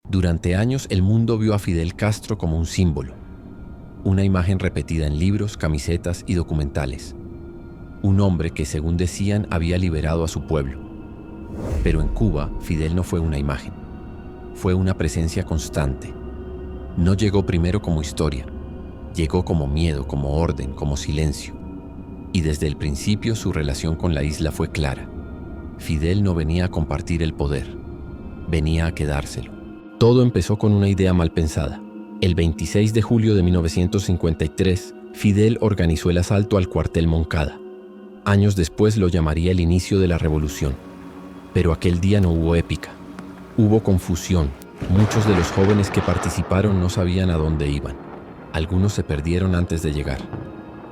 Durante años el mundo vio a Fidel Castro como un símbolo, una imagen repetida en libros, camisetas y documentales. Un hombre que, según decían, había liberado a su pueblo. Pero en Cuba, Fidel no fue una imagen. Fue una presencia constante. No llegó primero como historia. Llegó como miedo, como orden, como silencio. Y desde el principio su relación con la isla fue clara. Fidel no venía a compartir el poder. Venía a quedárselo. Todo empezó con una idea mal pensada. El 26 de julio de 1953, Fidel organizó el asalto al cuartel Moncada. Años después lo llamaría el inicio de la revolución. Pero aquel día no hubo épica. Hubo confusión. Muchos de los jóvenes que participaron no sabían a dónde iban. Algunos se perdieron antes de llegar.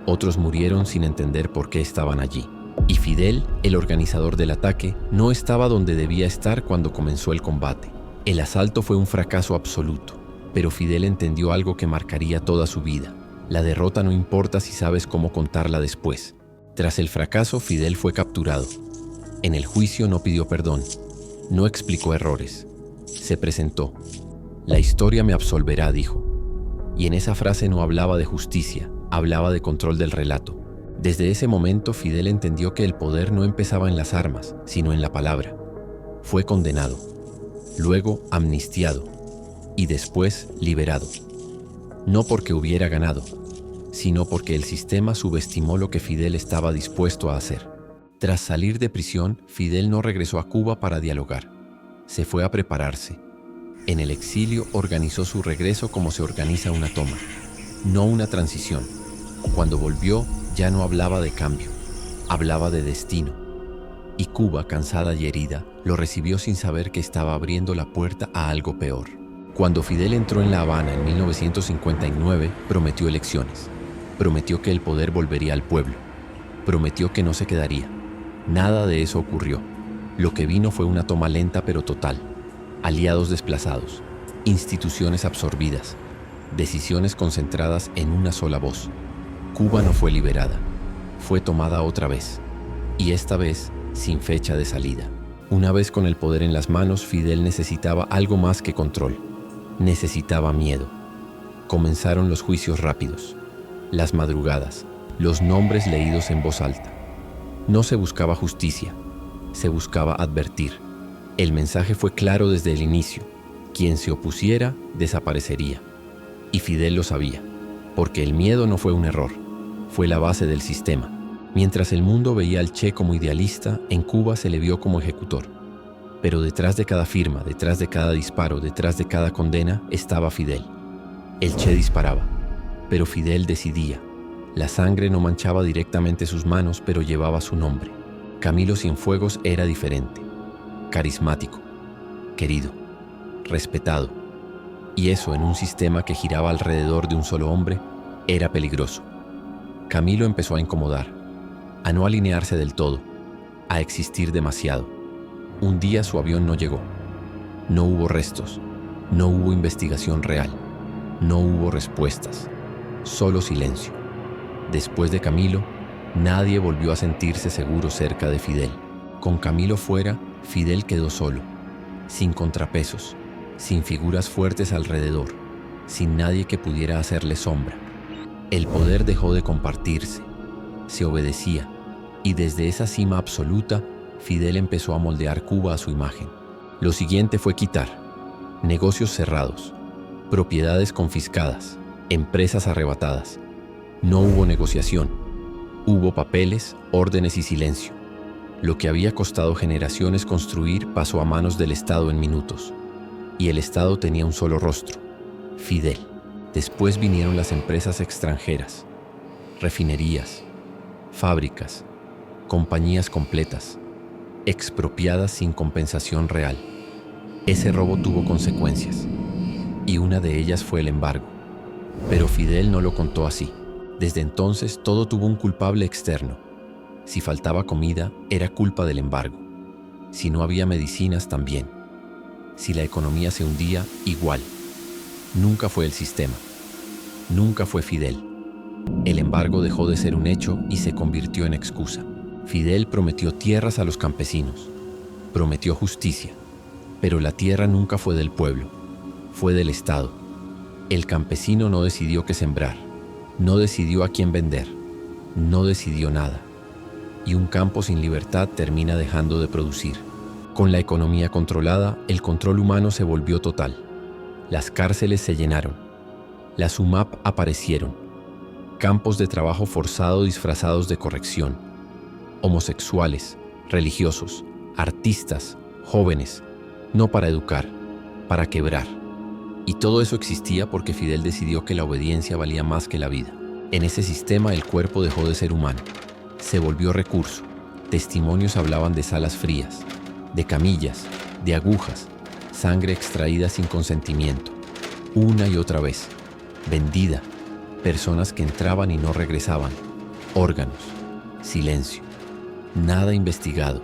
Otros murieron sin entender por qué estaban allí. Y Fidel, el organizador del ataque, no estaba donde debía estar cuando comenzó el combate. El asalto fue un fracaso absoluto, pero Fidel entendió algo que marcaría toda su vida. La derrota no importa si sabes cómo contarla después. Tras el fracaso, Fidel fue capturado. En el juicio no pidió perdón, no explicó errores. Se presentó. La historia me absolverá, dijo. Y en esa frase no hablaba de justicia, hablaba de control del relato. Desde ese momento, Fidel entendió que el poder no empezaba en las armas, sino en la palabra. Fue condenado, luego amnistiado y después liberado. No porque hubiera ganado, sino porque el sistema subestimó lo que Fidel estaba dispuesto a hacer. Tras salir de prisión, Fidel no regresó a Cuba para dialogar. Se fue a prepararse. En el exilio organizó su regreso como se organiza una toma, no una transición. Cuando volvió, ya no hablaba de cambio, hablaba de destino. Y Cuba, cansada y herida, lo recibió sin saber que estaba abriendo la puerta a algo peor. Cuando Fidel entró en La Habana en 1959, prometió elecciones. Prometió que el poder volvería al pueblo. Prometió que no se quedaría. Nada de eso ocurrió. Lo que vino fue una toma lenta pero total. Aliados desplazados, instituciones absorbidas, decisiones concentradas en una sola voz. Cuba no fue liberada, fue tomada otra vez, y esta vez sin fecha de salida. Una vez con el poder en las manos, Fidel necesitaba algo más que control. Necesitaba miedo. Comenzaron los juicios rápidos, las madrugadas, los nombres leídos en voz alta. No se buscaba justicia, se buscaba advertir. El mensaje fue claro desde el inicio. Quien se opusiera, desaparecería. Y Fidel lo sabía, porque el miedo no fue un error, fue la base del sistema. Mientras el mundo veía al Che como idealista, en Cuba se le vio como ejecutor. Pero detrás de cada firma, detrás de cada disparo, detrás de cada condena, estaba Fidel. El Che disparaba, pero Fidel decidía. La sangre no manchaba directamente sus manos, pero llevaba su nombre. Camilo Cienfuegos era diferente. Carismático, querido, respetado. Y eso, en un sistema que giraba alrededor de un solo hombre, era peligroso. Camilo empezó a incomodar, a no alinearse del todo, a existir demasiado. Un día su avión no llegó. No hubo restos, no hubo investigación real, no hubo respuestas, solo silencio. Después de Camilo, nadie volvió a sentirse seguro cerca de Fidel. Con Camilo fuera, Fidel quedó solo, sin contrapesos, sin figuras fuertes alrededor, sin nadie que pudiera hacerle sombra. El poder dejó de compartirse, se obedecía, y desde esa cima absoluta, Fidel empezó a moldear Cuba a su imagen. Lo siguiente fue quitar: negocios cerrados, propiedades confiscadas, empresas arrebatadas. No hubo negociación, hubo papeles, órdenes y silencio. Lo que había costado generaciones construir pasó a manos del Estado en minutos. Y el Estado tenía un solo rostro: Fidel. Después vinieron las empresas extranjeras, refinerías, fábricas, compañías completas, expropiadas sin compensación real. Ese robo tuvo consecuencias, y una de ellas fue el embargo. Pero Fidel no lo contó así. Desde entonces todo tuvo un culpable externo. Si faltaba comida, era culpa del embargo. Si no había medicinas, también. Si la economía se hundía, igual. Nunca fue el sistema. Nunca fue Fidel. El embargo dejó de ser un hecho y se convirtió en excusa. Fidel prometió tierras a los campesinos. Prometió justicia. Pero la tierra nunca fue del pueblo. fue del Estado. El campesino no decidió qué sembrar, no decidió a quién vender, no decidió nada. Y un campo sin libertad termina dejando de producir. Con la economía controlada, el control humano se volvió total. Las cárceles se llenaron. Las UMAP aparecieron. Campos de trabajo forzado disfrazados de corrección. Homosexuales, religiosos, artistas, jóvenes, no para educar, para quebrar. Y todo eso existía porque Fidel decidió que la obediencia valía más que la vida. En ese sistema el cuerpo dejó de ser humano. Se volvió recurso. Testimonios hablaban de salas frías, de camillas, de agujas, sangre extraída sin consentimiento, una y otra vez, vendida, personas que entraban y no regresaban, órganos, silencio, nada investigado,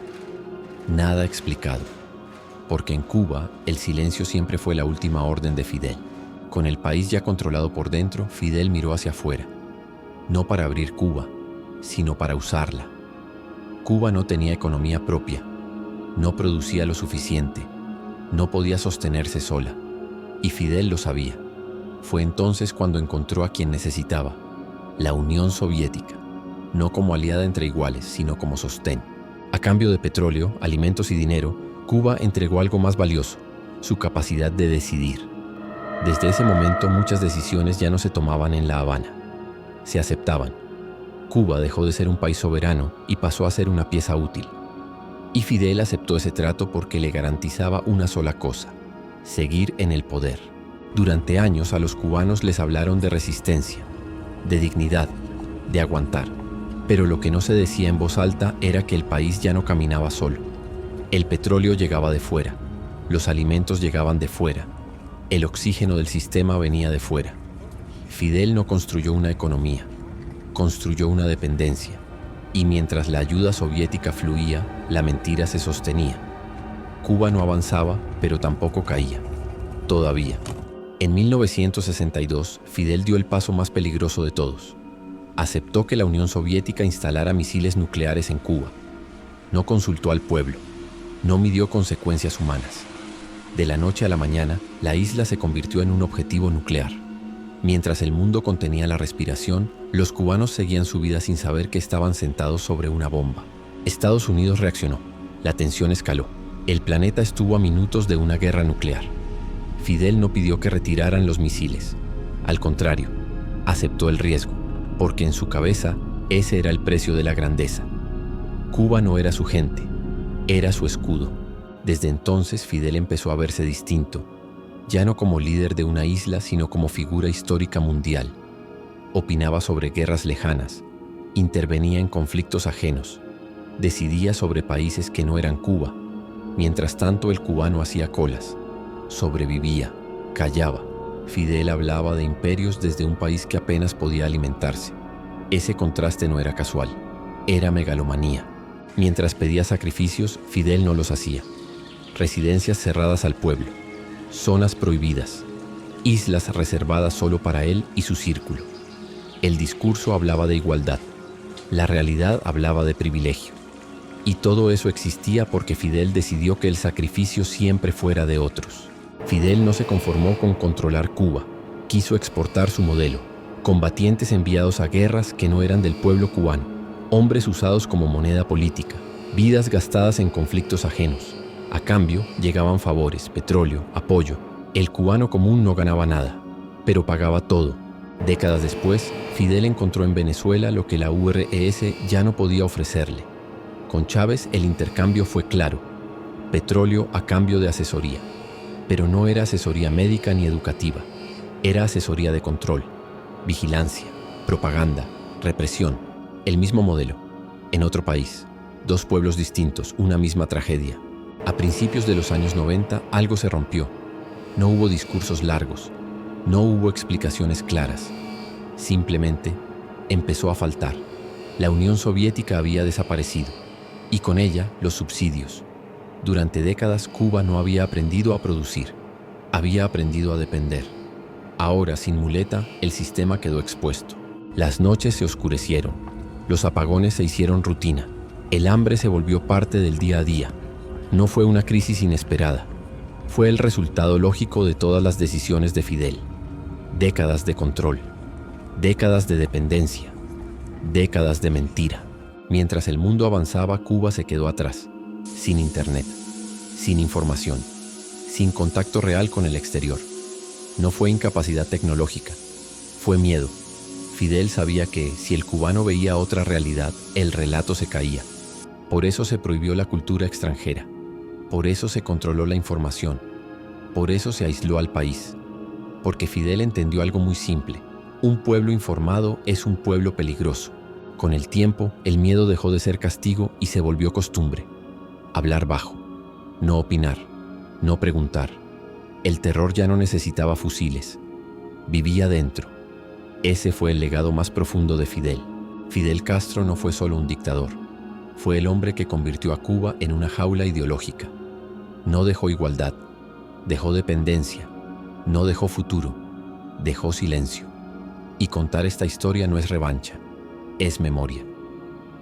nada explicado. Porque en Cuba el silencio siempre fue la última orden de Fidel. Con el país ya controlado por dentro, Fidel miró hacia afuera, no para abrir Cuba, sino para usarla. Cuba no tenía economía propia, no producía lo suficiente, no podía sostenerse sola, y Fidel lo sabía. Fue entonces cuando encontró a quien necesitaba, la Unión Soviética, no como aliada entre iguales, sino como sostén. A cambio de petróleo, alimentos y dinero, Cuba entregó algo más valioso, su capacidad de decidir. Desde ese momento muchas decisiones ya no se tomaban en La Habana, se aceptaban. Cuba dejó de ser un país soberano y pasó a ser una pieza útil. Y Fidel aceptó ese trato porque le garantizaba una sola cosa: seguir en el poder. Durante años a los cubanos les hablaron de resistencia, de dignidad, de aguantar. Pero lo que no se decía en voz alta era que el país ya no caminaba solo. El petróleo llegaba de fuera, los alimentos llegaban de fuera, el oxígeno del sistema venía de fuera. Fidel no construyó una economía, construyó una dependencia. Y mientras la ayuda soviética fluía, la mentira se sostenía. Cuba no avanzaba, pero tampoco caía. Todavía. En 1962, Fidel dio el paso más peligroso de todos. Aceptó que la Unión Soviética instalara misiles nucleares en Cuba. No consultó al pueblo. No midió consecuencias humanas. De la noche a la mañana, la isla se convirtió en un objetivo nuclear. Mientras el mundo contenía la respiración, los cubanos seguían su vida sin saber que estaban sentados sobre una bomba. Estados Unidos reaccionó. La tensión escaló. El planeta estuvo a minutos de una guerra nuclear. Fidel no pidió que retiraran los misiles. Al contrario, aceptó el riesgo, porque en su cabeza ese era el precio de la grandeza. Cuba no era su gente, era su escudo. Desde entonces Fidel empezó a verse distinto, ya no como líder de una isla, sino como figura histórica mundial. Opinaba sobre guerras lejanas, intervenía en conflictos ajenos, decidía sobre países que no eran Cuba. Mientras tanto, el cubano hacía colas, sobrevivía, callaba. Fidel hablaba de imperios desde un país que apenas podía alimentarse. Ese contraste no era casual, era megalomanía. Mientras pedía sacrificios, Fidel no los hacía. Residencias cerradas al pueblo, zonas prohibidas, islas reservadas solo para él y su círculo. El discurso hablaba de igualdad, la realidad hablaba de privilegio. Y todo eso existía porque Fidel decidió que el sacrificio siempre fuera de otros. Fidel no se conformó con controlar Cuba, quiso exportar su modelo. Combatientes enviados a guerras que no eran del pueblo cubano, hombres usados como moneda política, vidas gastadas en conflictos ajenos. A cambio, llegaban favores, petróleo, apoyo. El cubano común no ganaba nada, pero pagaba todo. Décadas después, Fidel encontró en Venezuela lo que la URSS ya no podía ofrecerle. Con Chávez el intercambio fue claro: petróleo a cambio de asesoría. Pero no era asesoría médica ni educativa, era asesoría de control, vigilancia, propaganda, represión. El mismo modelo, en otro país, dos pueblos distintos, una misma tragedia. A principios de los años 90 algo se rompió. No hubo discursos largos, no hubo explicaciones claras. Simplemente empezó a faltar. La Unión Soviética había desaparecido, y con ella los subsidios. Durante décadas Cuba no había aprendido a producir, había aprendido a depender. Ahora, sin muleta, el sistema quedó expuesto. Las noches se oscurecieron, los apagones se hicieron rutina, el hambre se volvió parte del día a día. No fue una crisis inesperada, Fue el resultado lógico de todas las decisiones de Fidel. Décadas de control, décadas de dependencia, décadas de mentira. Mientras el mundo avanzaba, Cuba se quedó atrás, sin internet, sin información, sin contacto real con el exterior. No fue incapacidad tecnológica, fue miedo. Fidel sabía que, si el cubano veía otra realidad, el relato se caía. Por eso se prohibió la cultura extranjera. Por eso se controló la información. Por eso se aisló al país. Porque Fidel entendió algo muy simple. Un pueblo informado es un pueblo peligroso. Con el tiempo, el miedo dejó de ser castigo y se volvió costumbre. Hablar bajo. No opinar. No preguntar. El terror ya no necesitaba fusiles. Vivía dentro. Ese fue el legado más profundo de Fidel. Fidel Castro no fue solo un dictador. Fue el hombre que convirtió a Cuba en una jaula ideológica. No dejó igualdad, dejó dependencia, no dejó futuro, dejó silencio. Y contar esta historia no es revancha, es memoria.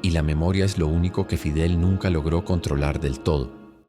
Y la memoria es lo único que Fidel nunca logró controlar del todo.